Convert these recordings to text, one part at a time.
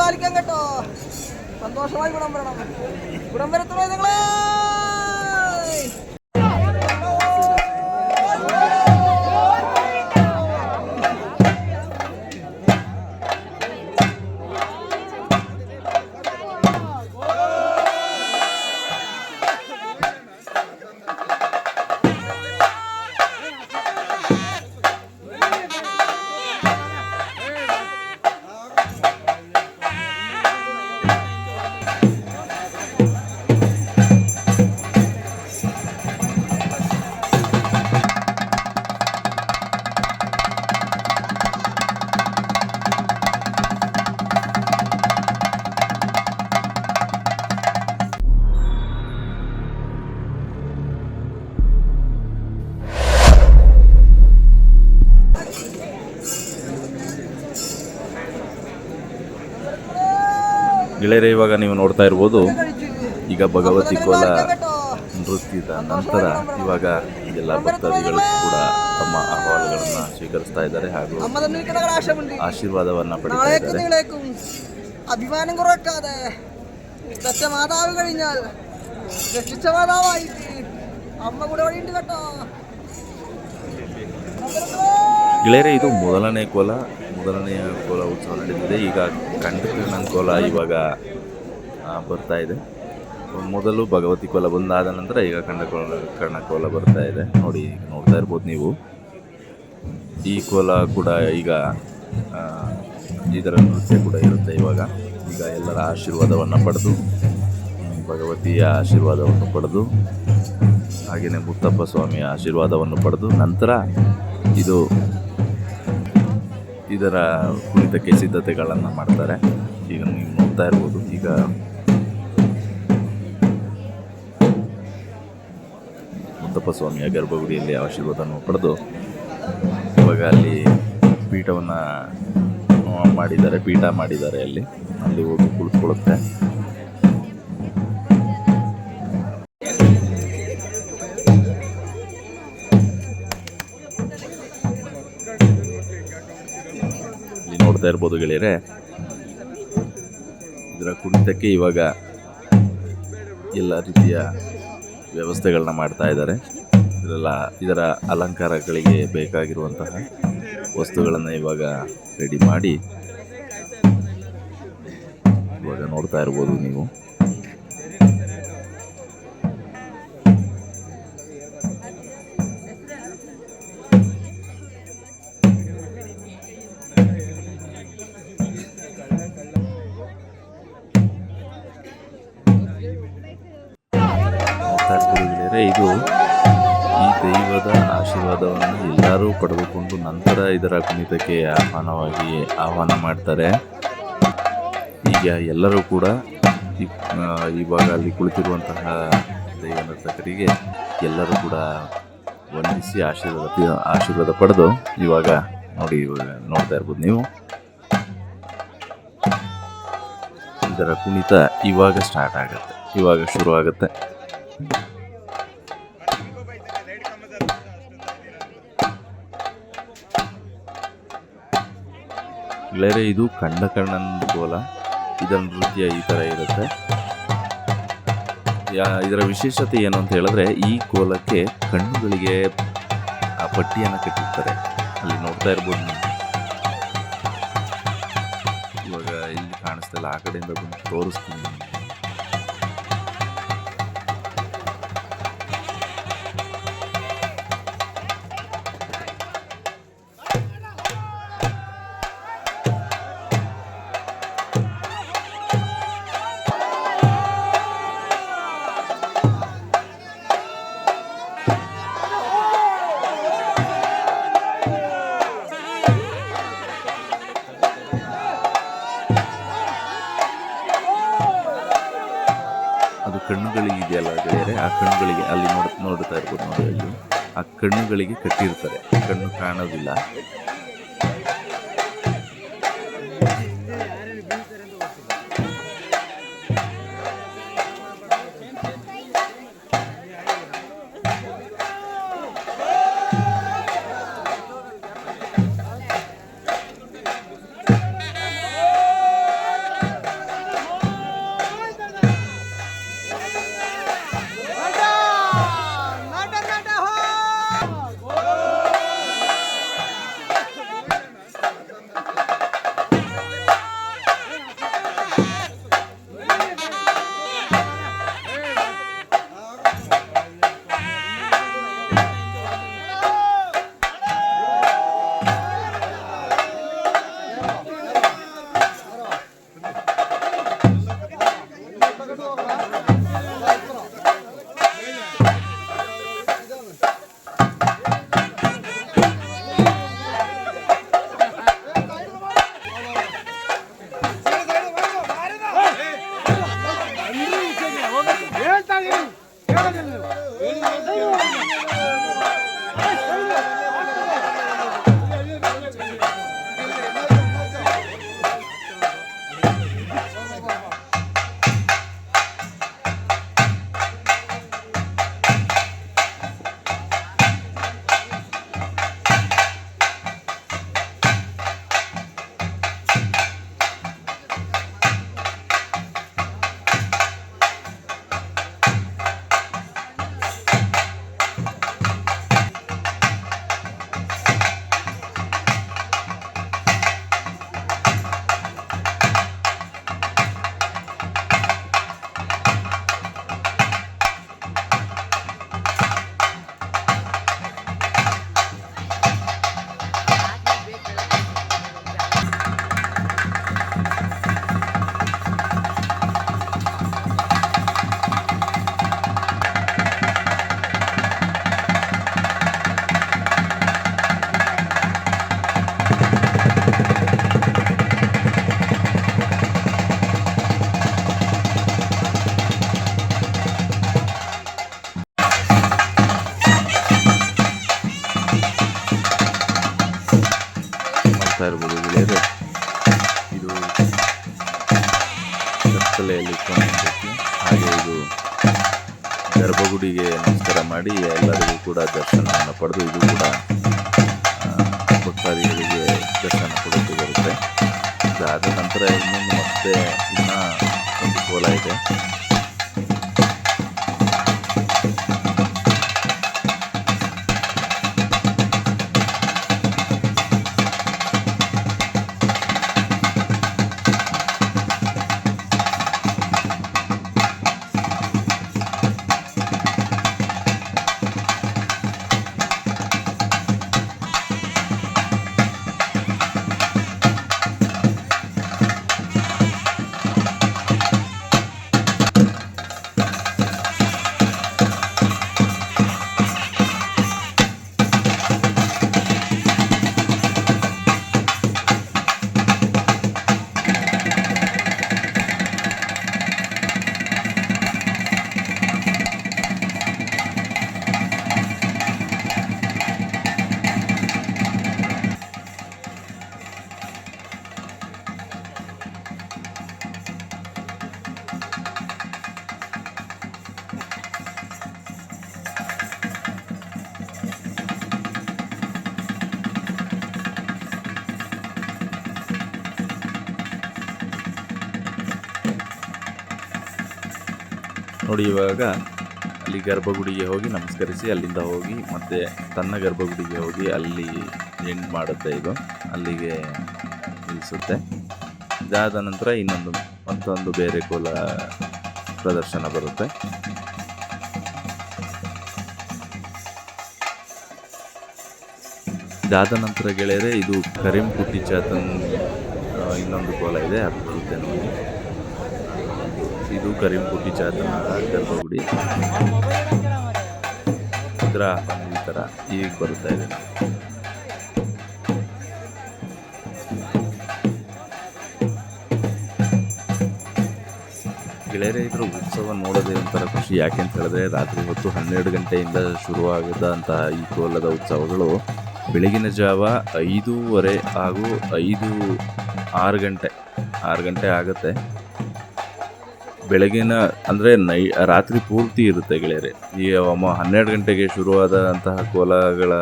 പാലിക്കാൻ കേട്ടോ. സന്തോഷമായി ഗുണം വരണം. ഗുണം വരത്തുള്ളൂ നിങ്ങളെ. ಗೆಳೆಯರೆ, ಇವಾಗ ನೀವು ನೋಡ್ತಾ ಇರ್ಬೋದು, ಈಗ ಭಗವತಿ ಕೋಲ ನೃತ್ಯದ ನಂತರ ಇವಾಗ ಎಲ್ಲ ಭಕ್ತಾದಿಗಳು ಕೂಡ ತಮ್ಮ ಅಹವಾಲುಗಳನ್ನು ಸ್ವೀಕರಿಸ್ತಾ ಇದ್ದಾರೆ ಹಾಗೂ ಆಶೀರ್ವಾದವನ್ನು ಪಡಿತಾ ಇದ್ದಾರೆ. അഭിമാനം കുറക്കാതെ പെറ്റ മാതാവ് കഴിഞ്ഞാൽ രക്ഷിച്ച മാതാവായി അമ്മ കൂടെ വഴിയുണ്ട് കേട്ടോ. ಗೆಳೆಯರೆ, ಇದು ಮೊದಲನೆಯ ಕೋಲ ಉತ್ಸವ ನಡೆದಿದೆ. ಈಗ ಕಂಠಕರ್ಣನ ಕೋಲ ಇವಾಗ ಬರ್ತಾ ಇದೆ. ಮೊದಲು ಭಗವತಿ ಕೋಲ ಬಂದಾದ ನಂತರ ಈಗ ಕರ್ಣ ಕೋಲ ಬರ್ತಾ ಇದೆ. ನೋಡ್ತಾ ಇರ್ಬೋದು ನೀವು. ಈ ಕೋಲ ಕೂಡ ಈಗ ಇದರ ನೃತ್ಯ ಕೂಡ ಇರುತ್ತೆ. ಈಗ ಎಲ್ಲರ ಆಶೀರ್ವಾದವನ್ನು ಪಡೆದು, ಭಗವತಿಯ ಆಶೀರ್ವಾದವನ್ನು ಪಡೆದು, ಹಾಗೆಯೇ ಮುತ್ತಪ್ಪ ಸ್ವಾಮಿಯ ಆಶೀರ್ವಾದವನ್ನು ಪಡೆದು ನಂತರ ಇದರ ಕುಣಿತಕ್ಕೆ ಸಿದ್ಧತೆಗಳನ್ನು ಮಾಡ್ತಾರೆ. ಈಗ ನೀವು ನೋಡ್ತಾ ಇರ್ಬೋದು, ಈಗ ಮುತ್ತಪ್ಪ ಸ್ವಾಮಿಯ ಗರ್ಭಗುಡಿಯಲ್ಲಿ ಆಶೀರ್ವಾದವನ್ನು ಪಡೆದು ಇವಾಗ ಅಲ್ಲಿ ಪೀಠವನ್ನು ಮಾಡಿದ್ದಾರೆ. ಅಲ್ಲಿ ಹೋಗಿ ಕುಳಿತುಕೊಳ್ಳುತ್ತೆ. ನೋಡ್ತಾ ಇರ್ಬೋದು ಗೆಳೆಯರೆ, ಇದರ ಕುಣಿತಕ್ಕೆ ಇವಾಗ ಎಲ್ಲ ರೀತಿಯ ವ್ಯವಸ್ಥೆಗಳನ್ನ ಮಾಡ್ತಾ ಇದ್ದಾರೆ. ಇದರ ಅಲಂಕಾರಗಳಿಗೆ ಬೇಕಾಗಿರುವಂತಹ ವಸ್ತುಗಳನ್ನು ಇವಾಗ ರೆಡಿ ಮಾಡಿ ಇವಾಗ ನೋಡ್ತಾ ಇರ್ಬೋದು ನೀವು. ಇದು ಈ ದೈವದ ಆಶೀರ್ವಾದವನ್ನು ಎಲ್ಲರೂ ಪಡೆದುಕೊಂಡು ನಂತರ ಇದರ ಕುಣಿತಕ್ಕೆ ಆಹ್ವಾನ ಮಾಡ್ತಾರೆ. ಈಗ ಎಲ್ಲರೂ ಕೂಡ ಇವಾಗ ಅಲ್ಲಿ ಕುಳಿತಿರುವಂತಹ ದೈವ ನರ್ತಕರಿಗೆ ಎಲ್ಲರೂ ಕೂಡ ವಂದಿಸಿ ಆಶೀರ್ವಾದ ಪಡೆದು ಇವಾಗ ನೋಡ್ತಾ ಇರ್ಬೋದು ನೀವು. ಇದರ ಕುಣಿತ ಇವಾಗ ಶುರು ಆಗುತ್ತೆ. ಗೆಳೆಯರೆ, ಇದು ಕಂಠಕರ್ಣನ ಕೋಲ. ಇದರ ನೃತ್ಯ ಈ ಥರ ಇರುತ್ತೆ. ಇದರ ವಿಶೇಷತೆ ಏನು ಅಂತ ಹೇಳಿದ್ರೆ, ಈ ಕೋಲಕ್ಕೆ ಕಣ್ಣುಗಳಿಗೆ ಆ ಪಟ್ಟಿಯನ್ನು ಕಟ್ಟಿರ್ತಾರೆ. ಅಲ್ಲಿ ನೋಡ್ತಾ ಇರ್ಬೋದು ನೀವು. ಇವಾಗ ಇಲ್ಲಿ ಕಾಣಿಸ್ತಿಲ್ಲ, ಆ ಕಡೆಯಿಂದ ಬಂದು ತೋರಿಸ್ತೀನಿ. ಕಣ್ಣುಗಳಿಗೆ ಇದೆಯಲ್ಲ ಗೆಳೆಯರೆ, ಆ ಕಣ್ಣುಗಳಿಗೆ ಅಲ್ಲಿ ನೋಡ್ತಾ ಇರ್ಬೋದು ನೋಡಿ. ಅಲ್ಲಿ ಆ ಕಣ್ಣುಗಳಿಗೆ ಕಟ್ಟಿರ್ತಾರೆ, ಕಣ್ಣು ಕಾಣೋದಿಲ್ಲ. ತಲೆಯಲ್ಲಿ ಇಟ್ಕೊಂಡಿದ್ದಕ್ಕೆ. ಹಾಗೆ ಇದು ಗರ್ಭಗುಡಿಗೆ ನಮಸ್ಕಾರ ಮಾಡಿ ಎಲ್ಲರಿಗೂ ಕೂಡ ದರ್ಶನವನ್ನು ಪಡೆದು ಇದು ಕೂಡ ಭಕ್ತಾದಿಗಳಿಗೆ ದರ್ಶನ ಕೊಡೋಕ್ಕೆ ಬರುತ್ತೆ. ಇದಾದ ನಂತರ ಇನ್ನೊಂದು ಮತ್ತೆ ಇನ್ನೂ ಒಂದು ಕೋಲ ಇದೆ. ನೋಡಿ, ಇವಾಗ ಅಲ್ಲಿ ಗರ್ಭಗುಡಿಗೆ ಹೋಗಿ ನಮಸ್ಕರಿಸಿ ಅಲ್ಲಿಂದ ಹೋಗಿ ಮತ್ತೆ ತನ್ನ ಗರ್ಭಗುಡಿಗೆ ಹೋಗಿ ಅಲ್ಲಿ ಎಂಡ್ ಮಾಡುತ್ತೆ. ಇದು ಅಲ್ಲಿಗೆ ನಿಲ್ಲಿಸುತ್ತೆ. ಇದಾದ ನಂತರ ಮತ್ತೊಂದು ಬೇರೆ ಕೋಲ ಪ್ರದರ್ಶನ ಬರುತ್ತೆ. ಇದಾದ ನಂತರ ಗೆಳೆಯರೆ, ಇದು ಕರೀಂ ಕುಟ್ಟಿ ಚಾತನ್ ಇನ್ನೊಂದು ಕೋಲ ಇದೆ, ಅದು ಬರುತ್ತೆ ನೋಡಿ. ಇದು ಕರೀಂ ಕುಟ್ಟಿ ಚಾತನ ಗರ್ಭಗುಡಿ. ಇದರ ಈ ಥರ ಈಗ ಬರುತ್ತಾ ಇದೆ. ಗೆಳೆಯರೆ, ಇದರ ಉತ್ಸವ ನೋಡೋದೇ ಒಂಥರ ಖುಷಿ. ಯಾಕೆಂತ ಹೇಳಿದ್ರೆ, ರಾತ್ರಿ ಹೊತ್ತು 12 ಗಂಟೆಯಿಂದ ಶುರುವಾಗದಂತಹ ಈ ಕೋಲದ ಉತ್ಸವಗಳು ಬೆಳಗಿನ ಜಾವ 5:30 ಹಾಗೂ 6 ಗಂಟೆ ಆಗುತ್ತೆ. ಬೆಳಗಿನ ಅಂದರೆ ರಾತ್ರಿ ಪೂರ್ತಿ ಇರುತ್ತೆ ಗೆಳೆಯರೆ. ಈ 12 ಗಂಟೆಗೆ ಶುರುವಾದಂತಹ ಕೋಲಗಳ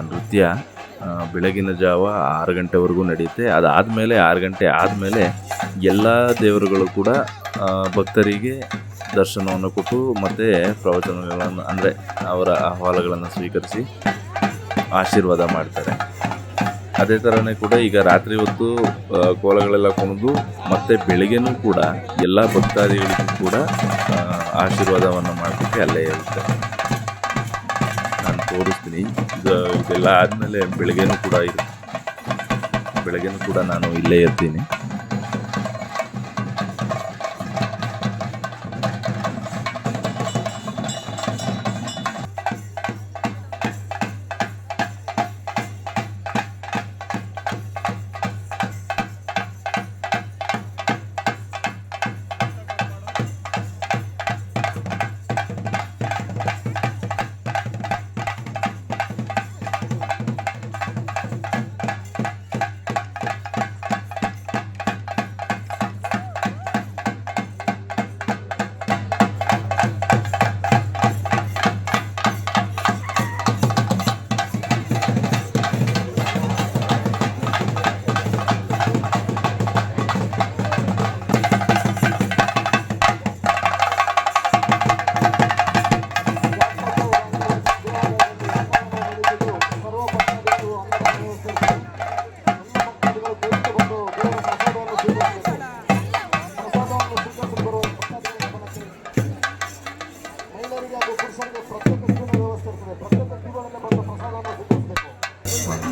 ನೃತ್ಯ ಬೆಳಗಿನ ಜಾವ 6 ಗಂಟೆವರೆಗೂ ನಡೆಯುತ್ತೆ. ಅದಾದಮೇಲೆ 6 ಗಂಟೆ ಆದಮೇಲೆ ಎಲ್ಲ ದೇವರುಗಳು ಕೂಡ ಭಕ್ತರಿಗೆ ದರ್ಶನವನ್ನು ಕೊಟ್ಟು ಮತ್ತು ಪ್ರವಚನಗಳನ್ನು ಅಂದರೆ ಅವರ ಅಹವಾಲುಗಳನ್ನು ಸ್ವೀಕರಿಸಿ ಆಶೀರ್ವಾದ ಮಾಡ್ತಾರೆ. ಅದೇ ಥರನೇ ಕೂಡ ಈಗ ರಾತ್ರಿ ಹೊತ್ತು ಕೋಲಗಳೆಲ್ಲ ಕುಣಿದು ಮತ್ತು ಬೆಳಗ್ಗೆನೂ ಕೂಡ ಎಲ್ಲ ಭಕ್ತಾದಿಗಳಿಗೂ ಕೂಡ ಆಶೀರ್ವಾದವನ್ನು ಮಾಡೋದಕ್ಕೆ ಅಲ್ಲೇ ಇರುತ್ತೆ. ನಾನು ತೋರಿಸ್ತೀನಿ. ಇದೆಲ್ಲ ಆದಮೇಲೆ ಬೆಳಗ್ಗೆನೂ ಕೂಡ ನಾನು ಇಲ್ಲೇ ಇರ್ತೀನಿ.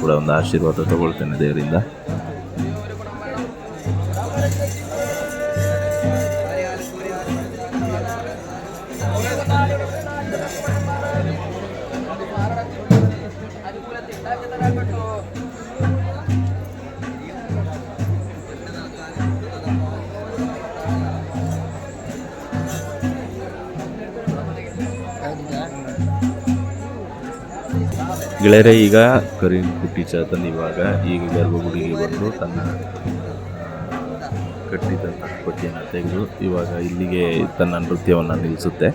ಕೂಡ ಒಂದು ಆಶೀರ್ವಾದ ತಗೊಳ್ತೇನೆ ದೇವರಿಂದ. ಗೆಳೆಯರೆ, ಈಗ ಕರೀಂ ಕುಟ್ಟಿ ಚಾತನ್ ಈಗ ಗರ್ಭಗುಡಿಗೆ ಬಂದು ತನ್ನ ಕಟ್ಟಿದಂತಹ ಪಟ್ಟಿಯನ್ನು ತೆಗೆದು ಇವಾಗ ಇಲ್ಲಿಗೆ ತನ್ನ ನೃತ್ಯವನ್ನು ನಿಲ್ಲಿಸುತ್ತೆ.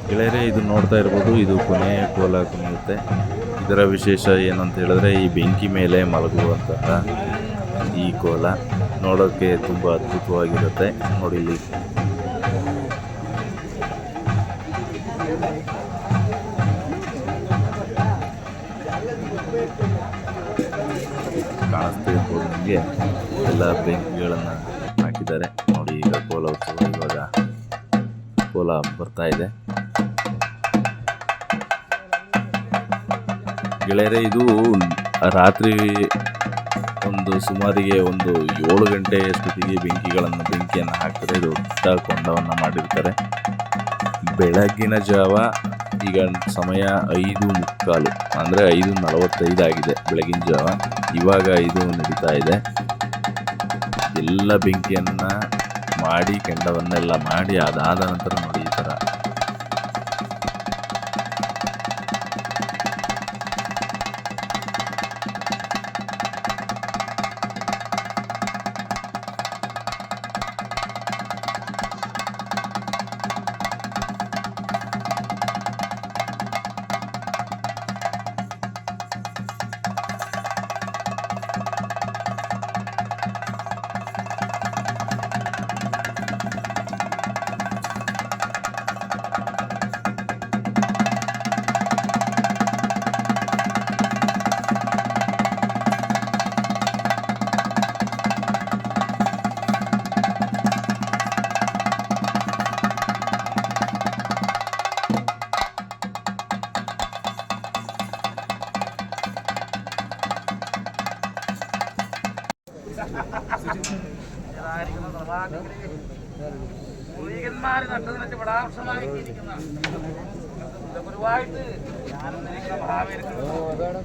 ಗೆಳೆಯರೇ, ಇದು ನೋಡ್ತಾ ಇರ್ಬೋದು, ಇದು ಕೊನೆಯ ಕೋಲ ಕುಣಿಯುತ್ತೆ. ಇದರ ವಿಶೇಷ ಏನು ಅಂತ ಹೇಳಿದ್ರೆ, ಈ ಬೆಂಕಿ ಮೇಲೆ ಮಲಗುವಂತಹ ಈ ಕೋಲ ನೋಡೋಕ್ಕೆ ತುಂಬ ಅದ್ಭುತವಾಗಿರುತ್ತೆ. ನೋಡಿ ಇಲ್ಲಿ ಕಾಣಿಸ್ತಾ ಇರ್ಬೋದು ನಿಮಗೆ, ಎಲ್ಲ ಬೆಂಕಿಗಳನ್ನು ಹಾಕಿದ್ದಾರೆ. ನೋಡಿ ಈಗ ಕೋಲ ಉತ್ಸವ ಇವಾಗ ಕೋಲ ಬರ್ತಾ ಇದೆ. ಗೆಳೆಯರೇ, ಇದು ರಾತ್ರಿ ಒಂದು ಸುಮಾರಿಗೆ ಒಂದು 7 ಗಂಟೆ ಅಷ್ಟೊತ್ತಿಗೆ ಬೆಂಕಿಯನ್ನು ಹಾಕ್ತಾರೆ. ಇದು ದೊಡ್ಡ ಕೊಂಡವನ್ನು ಮಾಡಿರ್ತಾರೆ. ಬೆಳಗ್ಗಿನ ಜಾವ ಈಗ ಸಮಯ 5:45 ಅಂದರೆ 5:45 ಆಗಿದೆ ಬೆಳಗಿನ ಜಾವ. ಇವಾಗ ಇದು ನಡೀತಾ ಇದೆ. ಎಲ್ಲ ಬೆಂಕಿಯನ್ನು ಮಾಡಿ ಕೆಂಡವನ್ನೆಲ್ಲ ಮಾಡಿ ಅದಾದ ನಂತರ ನೋಡಿ ಈ ಥರ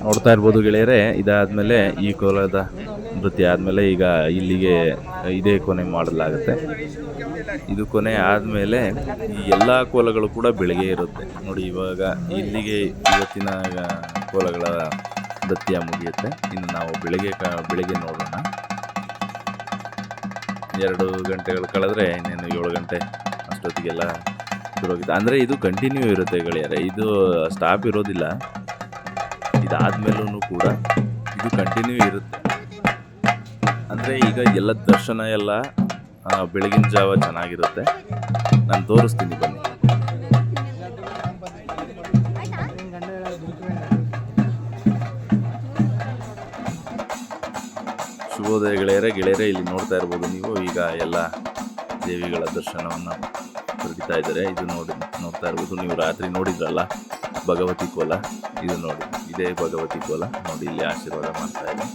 ನೋಡ್ತಾ ಇರ್ಬೋದು ಗೆಳೆಯರೇ. ಇದಾದ್ಮೇಲೆ ಈ ಕೋಲದ ನೃತ್ಯ ಆದಮೇಲೆ ಈಗ ಇಲ್ಲಿಗೆ ಇದೇ ಕೊನೆ ಮಾಡಲಾಗುತ್ತೆ. ಇದು ಕೊನೆ ಆದಮೇಲೆ ಈ ಎಲ್ಲ ಕೋಲಗಳು ಕೂಡ ಬೆಳಗ್ಗೆ ಇರುತ್ತೆ. ನೋಡಿ ಇವಾಗ ಇಲ್ಲಿಗೆ ಇವತ್ತಿನ ಕೋಲಗಳ ನೃತ್ಯ ಮುಗಿಯುತ್ತೆ. ಇನ್ನು ನಾವು ಬೆಳಗ್ಗೆ ನೋಡೋಣ. 2 ಗಂಟೆಗಳು ಕಳೆದ್ರೆ ಇನ್ನೇನು 7 ಗಂಟೆ ಅಷ್ಟೊತ್ತಿಗೆಲ್ಲ ಶುರುವಾಗಿದೆ. ಅಂದರೆ ಇದು ಕಂಟಿನ್ಯೂ ಇರುತ್ತೆ ಗೆಳೆಯರೆ, ಇದು ಸ್ಟಾಪ್ ಇರೋದಿಲ್ಲ. ಇದಾದ್ಮೇಲೂ ಕೂಡ ಇದು ಕಂಟಿನ್ಯೂ ಇರುತ್ತೆ. ಅಂದರೆ ಈಗ ಎಲ್ಲ ದರ್ಶನ ಎಲ್ಲ ಬೆಳಗಿನ ಜಾವ ಚೆನ್ನಾಗಿರುತ್ತೆ. ನಾನು ತೋರಿಸ್ತೀನಿ ಬನ್ನಿ. ಶುಭೋದಯ ಗೆಳೆಯರೆ, ಇಲ್ಲಿ ನೋಡ್ತಾ ಇರ್ಬೋದು ನೀವು. ಈಗ ಎಲ್ಲ ದೇವಿಗಳ ದರ್ಶನವನ್ನು ಪಡಿತಾ ಇದ್ದಾರೆ. ಇದು ನೋಡ್ತಾ ಇರ್ಬೋದು ನೀವು. ರಾತ್ರಿ ನೋಡಿದ್ರಲ್ಲ ಭಗವತಿ ಕೋಲ, ಇದು ನೋಡಿ, ಇದೇ ಭಗವತಿ ಕೋಲ. ನೋಡಿ ಇಲ್ಲಿ ಆಶೀರ್ವಾದ ಮಾಡ್ತಾ ಇದೆ.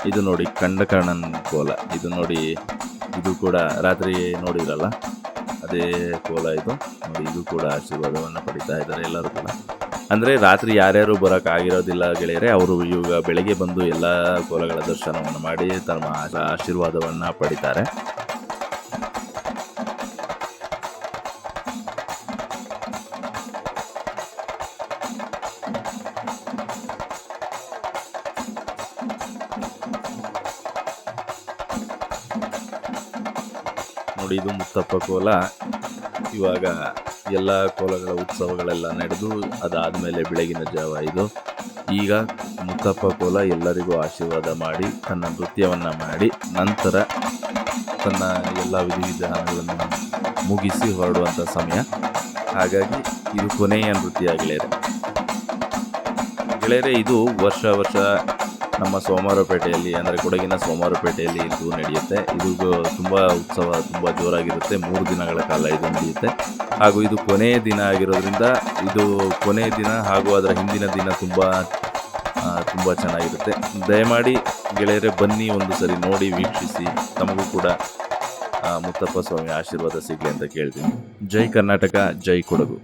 ಇದು ನೋಡಿ ಕಂಡಕರ್ಣನ್ ಕೋಲ. ಇದು ನೋಡಿ, ಇದು ಕೂಡ ರಾತ್ರಿ ನೋಡಿದ್ರಲ್ಲ ಅದೇ ಕೋಲ ಇದು ನೋಡಿ. ಇದು ಕೂಡ ಆಶೀರ್ವಾದವನ್ನು ಪಡಿತಾ ಇದ್ದಾರೆ ಎಲ್ಲರೂ ಕೂಡ. ಅಂದರೆ ರಾತ್ರಿ ಯಾರ್ಯಾರು ಬರೋಕ್ಕಾಗಿರೋದಿಲ್ಲ ಗೆಳೆಯರೆ, ಅವರು ಇವಾಗ ಬೆಳಗ್ಗೆ ಬಂದು ಎಲ್ಲ ಕೋಲಗಳ ದರ್ಶನವನ್ನು ಮಾಡಿ ತಮ್ಮ ಆಶೀರ್ವಾದವನ್ನು ಪಡಿತಾರೆ. ನೋಡಿ ಇದು ಮುತ್ತಪ್ಪ ಕೋಲ. ಇವಾಗ ಎಲ್ಲ ಕೋಲಗಳ ಉತ್ಸವಗಳೆಲ್ಲ ನಡೆದು ಅದಾದಮೇಲೆ ಬೆಳಗಿನ ಜಾವ ಇದು. ಈಗ ಮುತ್ತಪ್ಪ ಕೋಲ ಎಲ್ಲರಿಗೂ ಆಶೀರ್ವಾದ ಮಾಡಿ ತನ್ನ ನೃತ್ಯವನ್ನು ಮಾಡಿ ನಂತರ ತನ್ನ ಎಲ್ಲ ವಿಧಿವಿಧಾನಗಳನ್ನು ಮುಗಿಸಿ ಹೊರಡುವಂಥ ಸಮಯ. ಹಾಗಾಗಿ ಇದು ಕೊನೆಯ ನೃತ್ಯ ಗೆಳೆಯರೆ. ಇದು ವರ್ಷ ವರ್ಷ ನಮ್ಮ ಸೋಮವಾರಪೇಟೆಯಲ್ಲಿ, ಅಂದರೆ ಕೊಡಗಿನ ಸೋಮವಾರಪೇಟೆಯಲ್ಲಿ ಇದು ನಡೆಯುತ್ತೆ. ಇದು ತುಂಬ ಉತ್ಸವ, ತುಂಬ ಜೋರಾಗಿರುತ್ತೆ. 3 ದಿನಗಳ ಕಾಲ ಇದು ನಡೆಯುತ್ತೆ. ಹಾಗೂ ಇದು ಕೊನೆಯ ದಿನ ಆಗಿರೋದ್ರಿಂದ, ಇದು ಕೊನೆಯ ದಿನ ಹಾಗೂ ಅದರ ಹಿಂದಿನ ದಿನ ತುಂಬ ಚೆನ್ನಾಗಿರುತ್ತೆ. ದಯಮಾಡಿ ಗೆಳೆಯರೆ ಬನ್ನಿ, ಒಂದು ಸರಿ ನೋಡಿ ವೀಕ್ಷಿಸಿ. ತಮಗೂ ಕೂಡ ಮುತ್ತಪ್ಪ ಸ್ವಾಮಿ ಆಶೀರ್ವಾದ ಸಿಗಲಿ ಅಂತ ಕೇಳ್ತೀನಿ. ಜೈ ಕರ್ನಾಟಕ, ಜೈ ಕೊಡಗು.